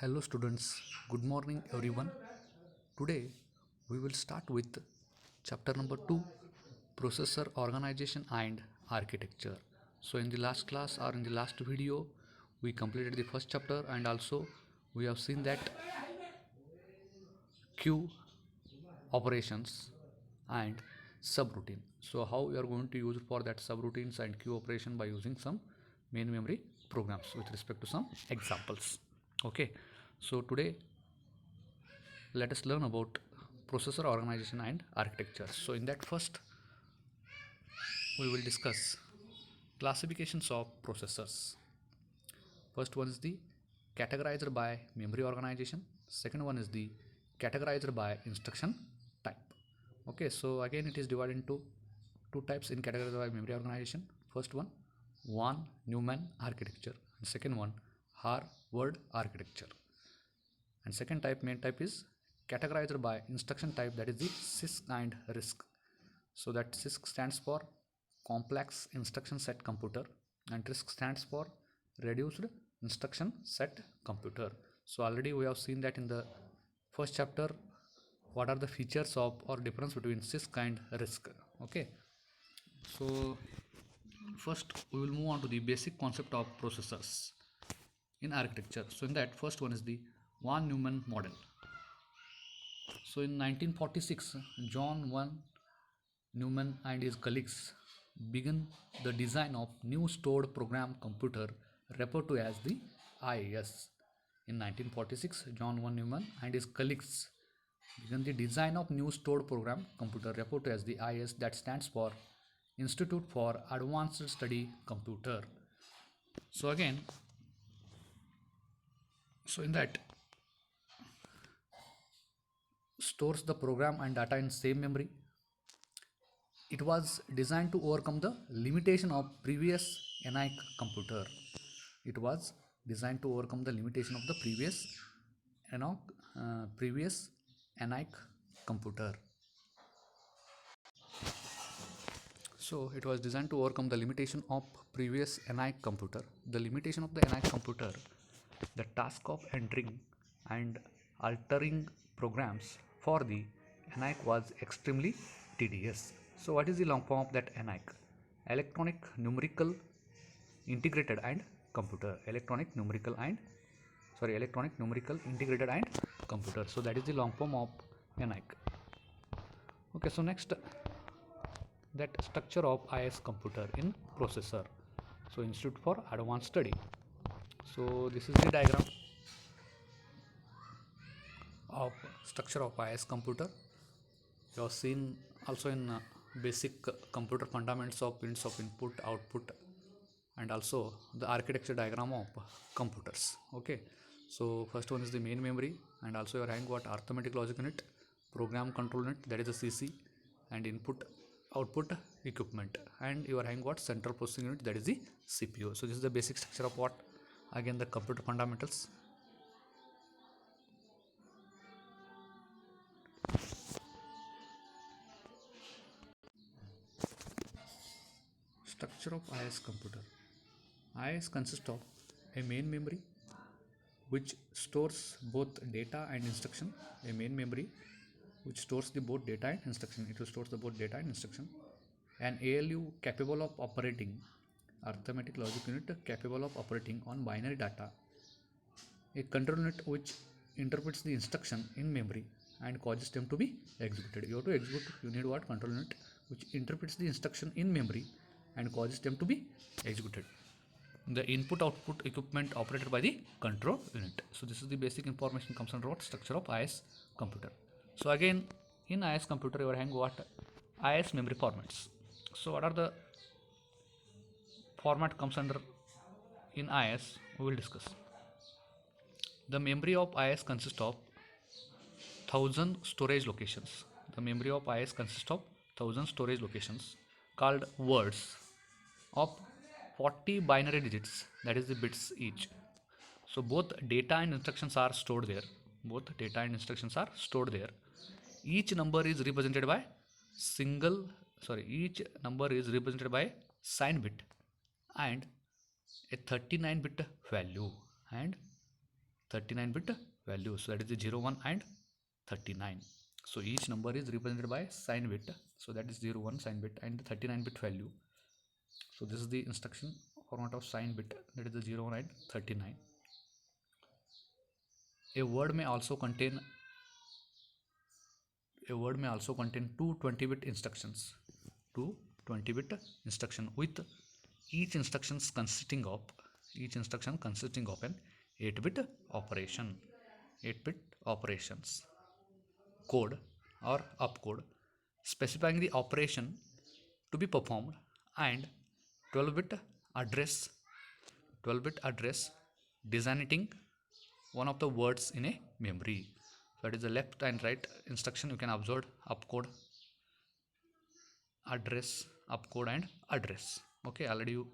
Hello students, good morning everyone. Today we will start with chapter number 2, processor organization and architecture. So in the last class or in the last video we completed the first chapter and also we have seen that queue operations and subroutine. So how we are going to use for that subroutines and queue operation by using some main memory programs with respect to some examples. Okay, so today let us learn about processor organization and architecture. So in that first we will discuss classifications of processors. First one is the categorized by memory organization. Second one is the categorized by instruction type. Okay, so again it is divided into two types in categorized by memory organization. First one von Neumann architecture and second one Harvard architecture. And second type, main type, is categorized by instruction type, that is the CISC and RISC. So that CISC stands for complex instruction set computer and RISC stands for reduced instruction set computer. So already we have seen that in the first chapter what are the features of or difference between CISC and RISC. Okay, so first we will move on to the basic concept of processors in architecture. So in that first one is the von Neumann model. So in 1946, John von Neumann and his colleagues began the design of new stored program computer referred to as the IAS. In 1946, John von Neumann and his colleagues began the design of new stored program computer referred to as the IAS, that stands for Institute for Advanced Study Computer. So again, so in that stores the program and data in same memory. It was designed to overcome the limitation of previous ENIAC computer. It was designed to overcome the limitation of the previous ENIAC computer. So it was designed to overcome the limitation of previous ENIAC computer. The limitation of the ENIAC computer, the task of entering and altering programs for the ENIAC was extremely tedious. So what is the long form of that ENIAC? Electronic numerical integrated and computer. Electronic numerical integrated and computer. So that is the long form of ENIAC. Okay, so next, that structure of IS computer in processor. So Institute for Advanced Study. So this is the diagram of structure of IS computer. You have seen also in basic computer fundamentals of pins of input, output, and also the architecture diagram of computers. Okay, so first one is the main memory, and also you are having what arithmetic logic unit, program control unit, that is the CC, and input output equipment, and you are having what central processing unit, that is the CPU. So this is the basic structure of what, again, the computer fundamentals. Structure of IS computer. IS consists of a main memory which stores both data and instruction. A main memory which stores the both data and instruction. It stores the both data and instruction. An ALU capable of operating, arithmetic logic unit capable of operating on binary data. A control unit which interprets the instruction in memory and causes them to be executed. You have to execute, you need what? Control unit which interprets the instruction in memory and causes them to be executed. The input output equipment operated by the control unit. So this is the basic information comes under what? Structure of IS computer. So again, in IS computer you are having what? IS memory formats. So what are the format comes under in IS? We will discuss. The memory of IS consists of 1000 storage locations. The memory of IS consists of 1000 storage locations called words of 40 binary digits, that is the bits each. So both data and instructions are stored there. Each number is represented by sign bit and a 39-bit value, and 39 bit value. So that is the 0, 1 and 39. So each number is represented by sign bit. So that is 0, 1 sign bit and the 39 bit value. So this is the instruction format of sign bit, that is the 0, 1 and 39. A word may also contain two 20-bit instructions. Two 20-bit instruction with each instruction consisting of an 8-bit operation. 8-bit operations code or opcode specifying the operation to be performed, and 12-bit address designating one of the words in a memory. So that is the left and right instruction. You can observe opcode, address, opcode and address. Okay, already you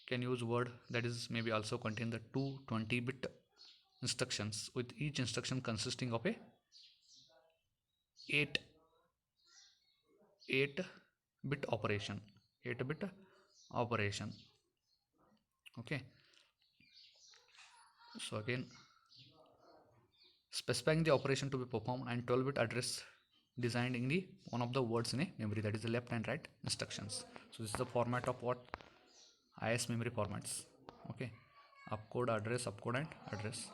can use word that is maybe also contain the two 20-bit instructions with each instruction consisting of a 8-bit operation. Okay, so again specifying the operation to be performed and 12-bit address designing the one of the words in a memory, that is the left and right instructions. So this is the format of what IS memory formats. Okay, opcode, address, opcode and address.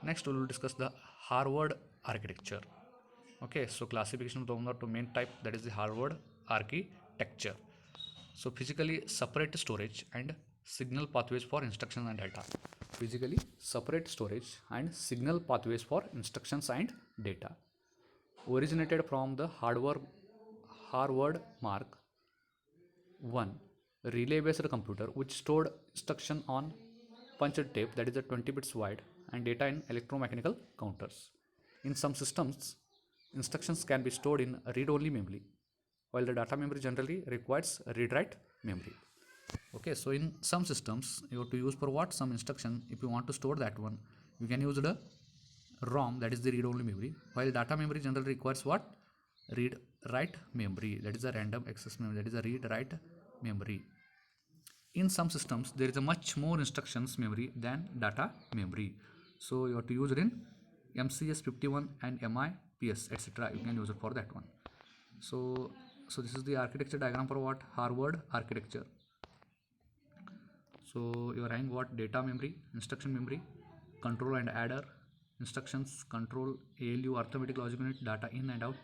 Next we will discuss the Harvard architecture. Okay, so classification of the main type, that is the Harvard architecture. So physically separate storage and signal pathways for instructions and data. Physically separate storage and signal pathways for instructions and data. Originated from the Harvard Mark I relay-based computer which stored instruction on punched tape, that is the 20 bits wide, and data in electromechanical counters. In some systems, instructions can be stored in read-only memory, while the data memory generally requires read-write memory. Okay, so in some systems you have to use for what some instruction, if you want to store that one, you can use the ROM, that is the read-only memory, while data memory generally requires what read-write memory, that is a random access memory, that is a read-write memory. In some systems there is a much more instructions memory than data memory, so you have to use it in MCS51 and MIPS etc. You can use it for that one. So this is the architecture diagram for what Harvard architecture. So you are having what data memory, instruction memory, control and adder, instructions, control, ALU, arithmetic logic unit, data in and out,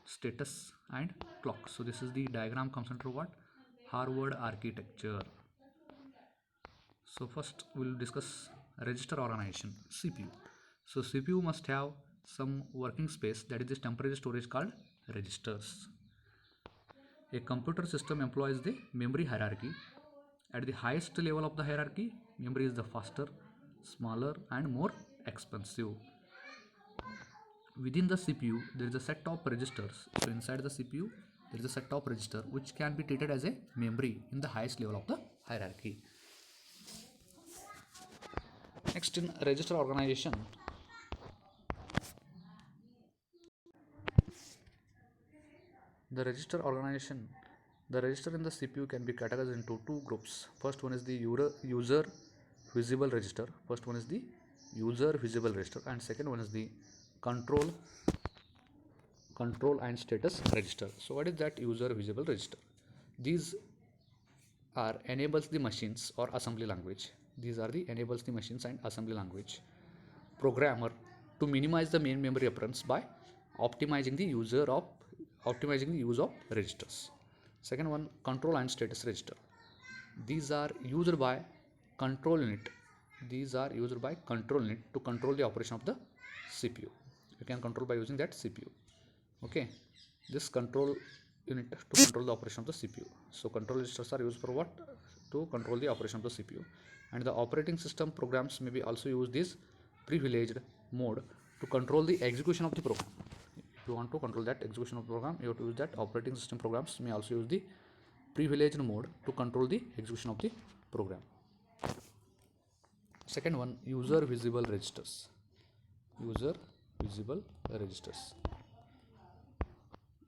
status and clock. So this is the diagram comes under what Harvard architecture. So first we will discuss register organization, CPU. So CPU must have some working space, that is this temporary storage called registers. A computer system employs the memory hierarchy. At the highest level of the hierarchy, memory is the faster, smaller and more expensive. Within the CPU, there is a set of registers. So inside the CPU, there is a set of register which can be treated as a memory in the highest level of the hierarchy. Next, in register organization, the register in the CPU can be categorized into two groups. First one is the user visible register. And second one is the control and status register. So what is that user visible register? These are enables the machines or assembly language. These are the enables the machines and assembly language programmer to minimize the main memory appearance by optimizing the use of registers. Second one, control and status register. These are used by control unit. To control the operation of the CPU. You can control by using that CPU. Okay, this control unit to control the operation of the CPU. So control registers are used for what? To control the operation of the CPU. And the operating system programs may be also use this privileged mode to control the execution of the program. If you want to control that execution of the program, you have to use that. Operating system programs may also use the privileged mode to control the execution of the program. Second one, user visible registers.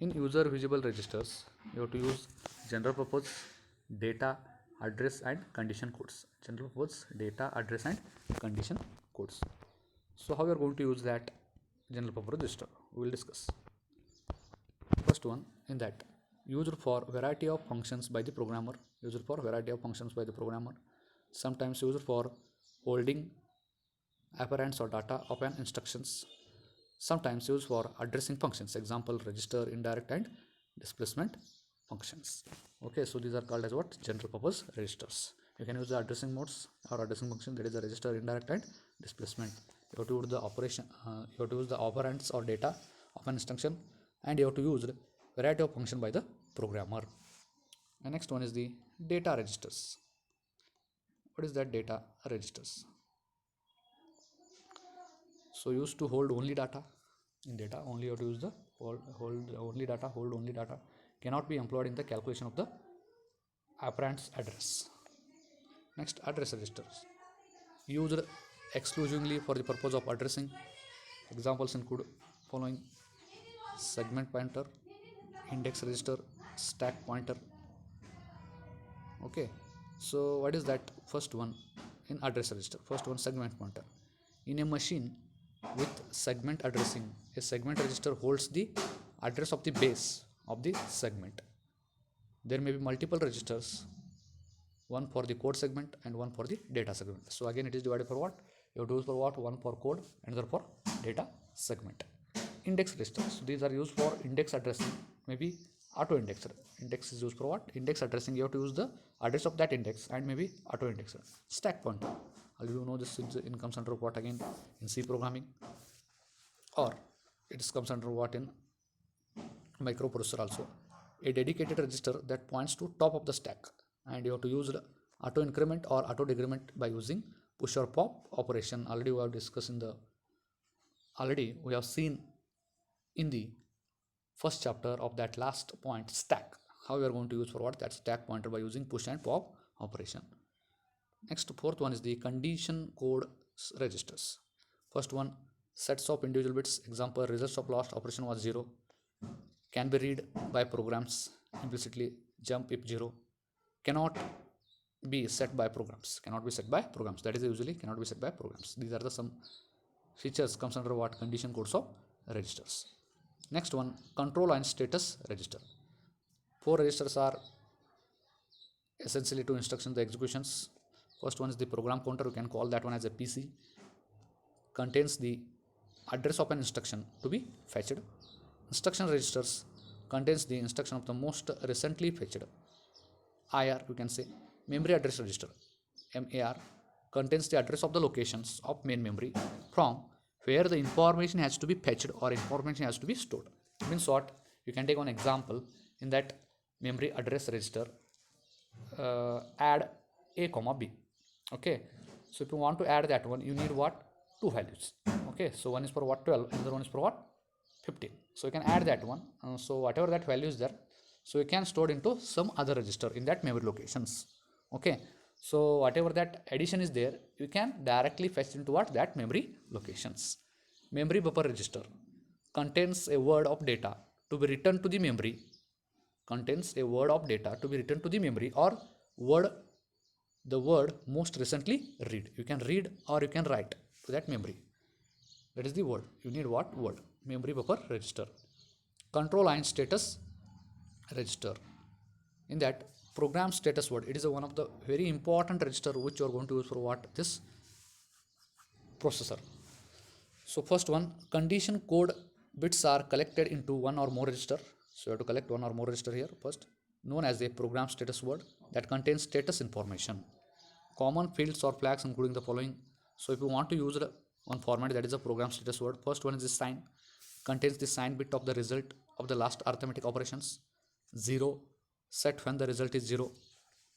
In user visible registers, you have to use general purpose data address and condition codes. General purpose data, address and condition codes. So how we are going to use that general purpose register, we will discuss. First one, in that, used for variety of functions by the programmer. Used for variety of functions by the programmer. Sometimes used for holding operands or data of an instructions. Sometimes used for addressing functions. Example, register, indirect and displacement functions. Okay, so these are called as what? General purpose registers. You can use the addressing modes or addressing function, that is the register, indirect and displacement. You have to use the operation, you have to use the operands or data of an instruction, and you have to use variety of function by the programmer. The next one is the data registers. What is that data registers? So used to hold only data. In data only you have to use the hold only data, hold only data. Cannot be employed in the calculation of the operand's address. Next, address registers. Used exclusively for the purpose of addressing. Examples include following: segment pointer, index register, stack pointer. Okay, so what is that first one in address register? First one, segment pointer. In a machine with segment addressing, a segment register holds the address of the base of the segment. There may be multiple registers, one for the code segment and one for the data segment. So again, it is divided for what? You have to use for what? One for code, another for data segment. Index registers. So these are used for index addressing, maybe auto indexer. Index is used for what? Index addressing. You have to use the address of that index and maybe auto indexer. Stack pointer. All you know this comes under what again? In C programming, or it comes under what in microprocessor also. A dedicated register that points to top of the stack, and you have to use the auto increment or auto decrement by using push or pop operation. Already we have discussed in the we have seen in the first chapter of that last point, stack, how we are going to use for what? That stack pointer by using push and pop operation. Next, fourth one is the condition code registers. First one, sets of individual bits. Example, results of last operation was 0. Can be read by programs implicitly. Jump if 0. Cannot be set by programs. Cannot be set by programs. That is usually cannot be set by programs. These are the some features comes under what? Condition codes of registers. Next one, control and status register. 4 registers are essentially 2 instructions, the executions. First one is the program counter. You can call that one as a PC. Contains the address of an instruction to be fetched. Instruction registers contains the instruction of the most recently fetched. IR, you can say. Memory address register, MAR, contains the address of the locations of main memory from where the information has to be fetched or information has to be stored. Means what? You can take one example. In that memory address register, add A comma B. Okay, so if you want to add that one, you need what? 2 values. Okay, so one is for what? 12, another one is for what? 15. So you can add that one. So whatever that value is there, so you can store into some other register in that memory locations. Okay, so whatever that addition is there, you can directly fetch into what? That memory locations. Memory buffer register contains a word of data to be returned to the memory. Contains a word of data to be returned to the memory, or the word most recently read. You can read or you can write to that memory. That is the word. You need what? Word. Memory buffer register. Control and status register. In that, program status word, it is one of the very important register which you are going to use for what? This processor. So first one, condition code bits are collected into one or more register. So you have to collect one or more register here first, known as a program status word that contains status information. Common fields or flags including the following. So if you want to use one format, that is a program status word. First one is the sign, contains the sign bit of the result of the last arithmetic operations. 0, set when the result is 0.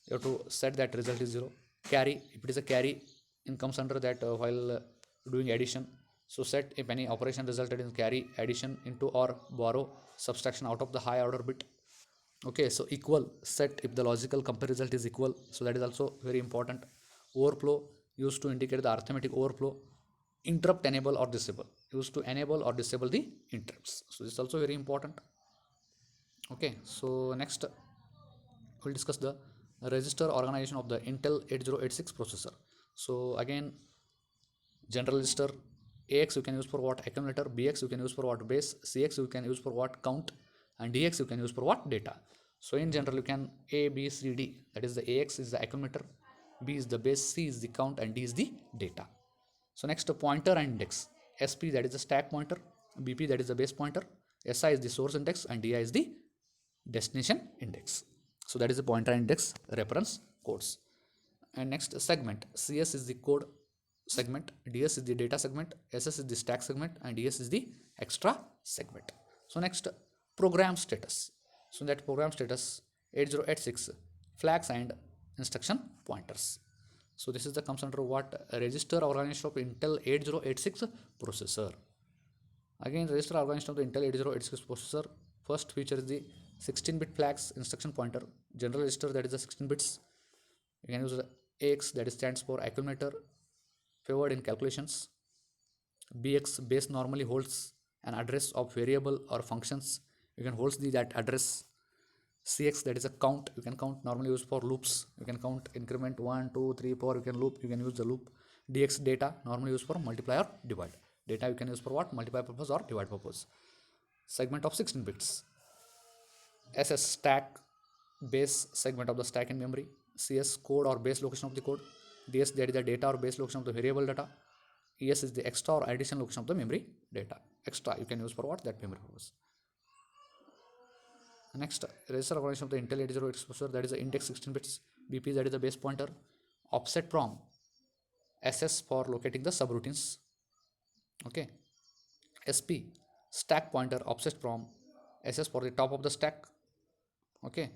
You have to set that result is 0. Carry, if it is a carry, it comes under that while doing addition. So set if any operation resulted in carry, addition into or borrow, subtraction out of the high order bit. Okay, so equal, set if the logical compare result is equal. So that is also very important. Overflow, used to indicate the arithmetic overflow. Interrupt, enable or disable, used to enable or disable the interrupts. So this is also very important. Okay, so next we'll discuss the register organization of the Intel 8086 processor. So again, general register, AX you can use for what accumulator, BX you can use for what base, CX you can use for what count, and DX you can use for what data. So in general you can A, B, C, D, that is the AX is the accumulator, B is the base, C is the count, and D is the data. So next, pointer and index. SP that is the stack pointer, BP that is the base pointer, SI is the source index, and DI is the destination index. So that is the pointer and index reference codes. And next, segment. CS is the code segment, DS is the data segment, SS is the stack segment, and DS is the extra segment. So next, program status. So in that program status, 8086 flags and instruction pointers. So this is the comes under what register organization of Intel 8086 processor. Again, register organization of the Intel 8086 processor. First feature is the 16-bit flags instruction pointer. General register, that is the 16 bits. You can use AX, that stands for accumulator, favored in calculations. BX, base, normally holds an address of variable or functions. You can hold that address. CX, that is a count. You can count, normally used for loops. You can count increment 1, 2, 3, 4. You can loop. You can use the loop. DX, data, normally used for multiply or divide. Data you can use for what? Multiply purpose or divide purpose. Segment of 16 bits. SS, stack, base segment of the stack in memory. CS, code or base location of the code. DS, that is the data or base location of the variable data. ES is the extra or addition location of the memory data. Extra you can use for what? That memory purpose. Next, register organization of the Intel 8086 processor, that is the index 16 bits. BP, that is the base pointer. Offset from SS for locating the subroutines. Okay. SP, stack pointer, offset from SS for the top of the stack. Okay.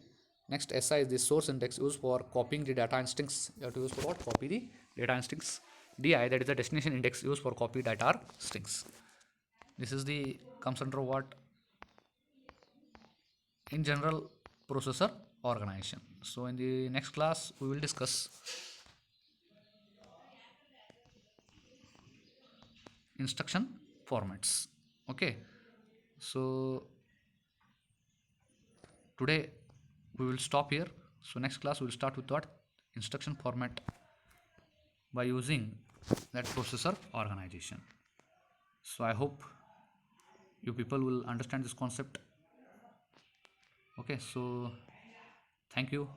Next, SI is the source index used for copying the data and strings. You have to use for what? Copy the data and strings. DI, that is the destination index used for copy data or strings. This is the comes under what? In general, processor organization. So in the next class we will discuss instruction formats. Okay, so today we will stop here. So next class we will start with what? Instruction format by using that processor organization. So I hope you people will understand this concept. Okay, so thank you.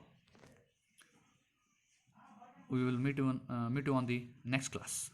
We will meet you on the next class.